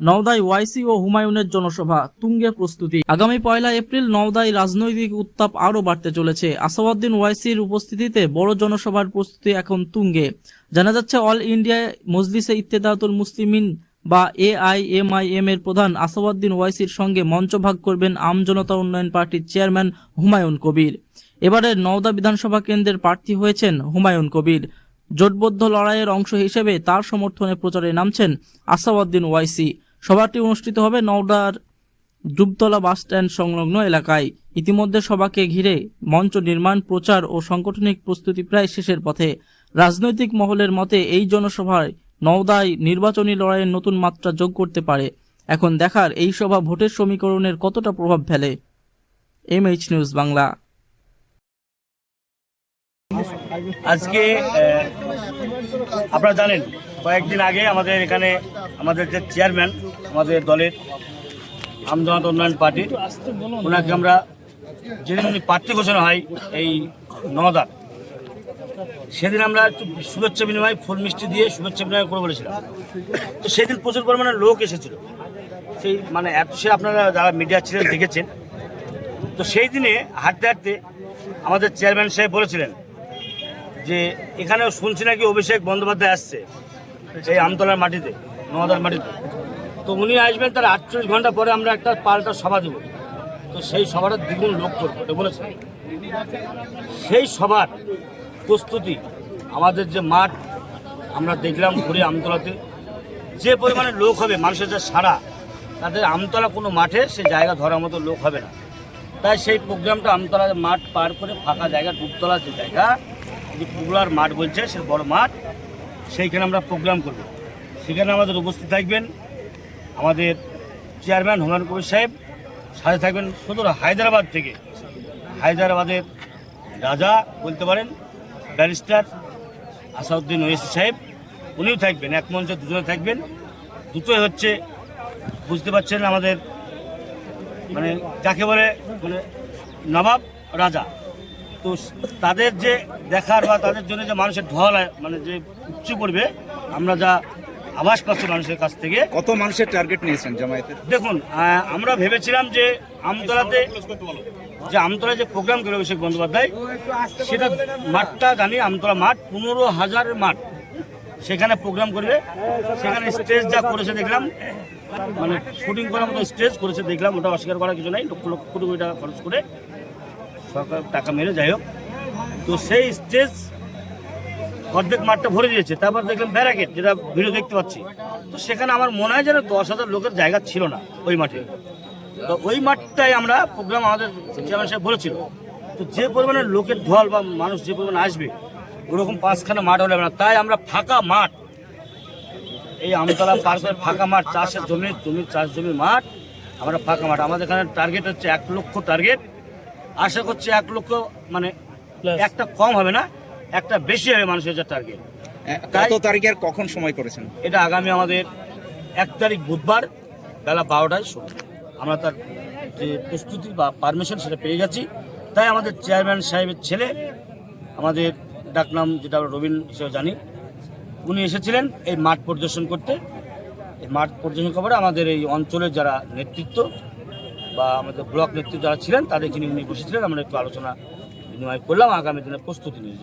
নওদায় ওয়াইসি ও হুমায়ুনের জনসভা তুঙ্গে প্রস্তুতি। আগামী 1 এপ্রিল নওদায় রাজনৈতিক উত্তাপ আরও বাড়তে চলেছে। আসাদউদ্দিন ওয়াইসির উপস্থিতিতে বড় জনসভার প্রস্তুতি এখন তুঙ্গে। জানা যাচ্ছে, অল ইন্ডিয়া মজলিসে ইত্তেহাদুল মুসলিমিন বা AIMIM এর প্রধান আসাদউদ্দিন ওয়াইসির সঙ্গে মঞ্চভাগ করবেন আমজনতা উন্নয়ন পার্টির চেয়ারম্যান হুমায়ুন কবির। এবারের নওদা বিধানসভা কেন্দ্রের প্রার্থী হয়েছেন হুমায়ুন কবির। জোটবদ্ধ লড়াইয়ের অংশ হিসেবে তার সমর্থনে প্রচারে নামছেন আসাদউদ্দিন ওয়াইসি। সভাটি অনুষ্ঠিত হবে নওদার ডুবতলা বাসস্ট্যান্ড সংলগ্ন এলাকায়। ইতিমধ্যে সভাকে ঘিরে মঞ্চ নির্মাণ, প্রচার ও সাংগঠনিক প্রস্তুতি প্রায় শেষের পথে। রাজনৈতিক মহলের মতে এই জনসভায় নওদায় নির্বাচনী লড়াইয়ের নতুন মাত্রা যোগ করতে পারে। এখন দেখার এই সভা ভোটের সমীকরণের কতটা প্রভাব ফেলে। MH news Bangla. আজকে আপনারা জানেন, কয়েকদিন আগে আমাদের এখানে আমাদের যে চেয়ারম্যান আমাদের দলের আমজনতা উন্নয়ন পার্টির, ওনাকে আমরা যেদিন উনি প্রার্থী ঘোষণা হয় এই নওদা, সেদিন আমরা একটু শুভেচ্ছা বিনিময় ফুল মিষ্টি দিয়ে শুভেচ্ছা বিনিময় করে বলেছিলাম। তো সেদিন প্রচুর পরিমাণে লোক এসেছিল, সেই এত সে আপনারা যারা মিডিয়া ছিলেন দেখেছেন। তো সেই দিনে হাঁটতে হাঁটতে আমাদের চেয়ারম্যান সাহেব বলেছিলেন যে এখানেও শুনছি নাকি অভিষেক বন্দ্যোপাধ্যায় আসছে সেই আমতলার মাটিতে, নওদার মাটিতে। তো উনি আসবেন, তার 48 ঘন্টা পরে আমরা একটা পাল্টা সভা দেব। তো সেই সভাটা দ্বিগুণ লোক করবো এটা বলেছেন। সেই সভার প্রস্তুতি, আমাদের যে মাঠ আমরা দেখলাম ঘুরে আমতলাতে যে পরিমাণে লোক হবে, মানুষের যা সারা, তাদের আমতলা কোনো মাঠে সে জায়গা ধরার মতো লোক হবে না। তাই সেই প্রোগ্রামটা আমতলা মাঠ পার করে ফাঁকা জায়গা, ডুবতলা যে জায়গা, যে পুগলার মাঠ বলছে, সে বড় মাঠ, সেইখানে আমরা প্রোগ্রাম করব। সেখানে আমাদের উপস্থিত থাকবেন আমাদের চেয়ারম্যান হুমায়ুন কবির সাহেব, সাথে থাকবেন সুদূর হায়দ্রাবাদ থেকে, হায়দ্রাবাদের রাজা বলতে পারেন, ব্যারিস্টার আসাদউদ্দিন ওয়াইসি সাহেব, উনিও থাকবেন। এক মঞ্চে দুজনে থাকবেন। দুটোই হচ্ছে বুঝতে পারছেন আমাদের যাকে বলে নবাব রাজা। তো তাদের যে দেখার বা তাদের জন্য যে মানুষের ঢল যে উপচে পড়বে, আমরা যা আভাস পাচ্ছি মানুষের কাছ থেকে। কত মানুষের টার্গেট নিয়েছেন জামায়াতের? দেখুন, আমরা ভেবেছিলাম যে আমতলায় যে প্রোগ্রাম করে অভিষেক বন্দ্যোপাধ্যায়, সেটা মাঠটা জানি আমতলা মাঠ 15,000 মাঠ, সেখানে প্রোগ্রাম করবে। সেখানে স্টেজ যা করেছে দেখলাম, শুটিং করার মতো স্টেজ করেছে দেখলাম, ওটা অস্বীকার করার কিছু নাই। লক্ষ লক্ষ কোটি টাকা খরচ করে সরকার টাকা মেরে, যাই হোক। তো সেই স্টেজ অর্ধেক মাঠটা ভরে দিয়েছে। তারপর দেখলাম ব্যারাকেট, যেটা ভিডিও দেখতে পাচ্ছি। তো সেখানে আমার মনে হয় যেন 10,000 লোকের জায়গা ছিল না ওই মাঠে। তো ওই মাঠটাই আমরা প্রোগ্রাম আমাদের চেয়ারম্যান সাহেব বলেছিল। তো যে পরিমাণে লোকের ঢল বা মানুষ যে পরিমাণে আসবে, ওরকম 5খানা মাঠ হলে না। তাই আমরা ফাঁকা মাঠ, এই আমতলা পার্কের ফাঁকা মাঠ, চাষের চাষ জমির মাঠ, আমরা ফাঁকা মাঠ। আমাদের এখানে টার্গেট হচ্ছে 1 লক্ষ টার্গেট। আশা করছি 1 লক্ষ একটা কম হবে না, একটা বেশি হবে মানুষের যা টার্গেট। কত তারিখের কখন সময় করেছেন? এটা আগামী আমাদের 1 তারিখ বুধবার বেলা 12টায় শুরু। আমরা তার যে প্রস্তুতি বা পারমিশন সেটা পেয়ে গেছি। তাই আমাদের চেয়ারম্যান সাহেবের ছেলে, আমাদের ডাকনাম যেটা আমরা রবিন হিসেবে জানি, উনি এসেছিলেন এই মাঠ পরিদর্শন করতে। এই মাঠ পরিদর্শন করার আমাদের এই অঞ্চলের যারা নেতৃত্ব বা আমাদের ব্লক নেতৃত্ব যারা ছিলেন, তাদেরকে নিয়ে উনি বসেছিলেন। আমরা একটু আলোচনা বিনিময় করলাম আগামী দিনের প্রস্তুতি নিয়ে।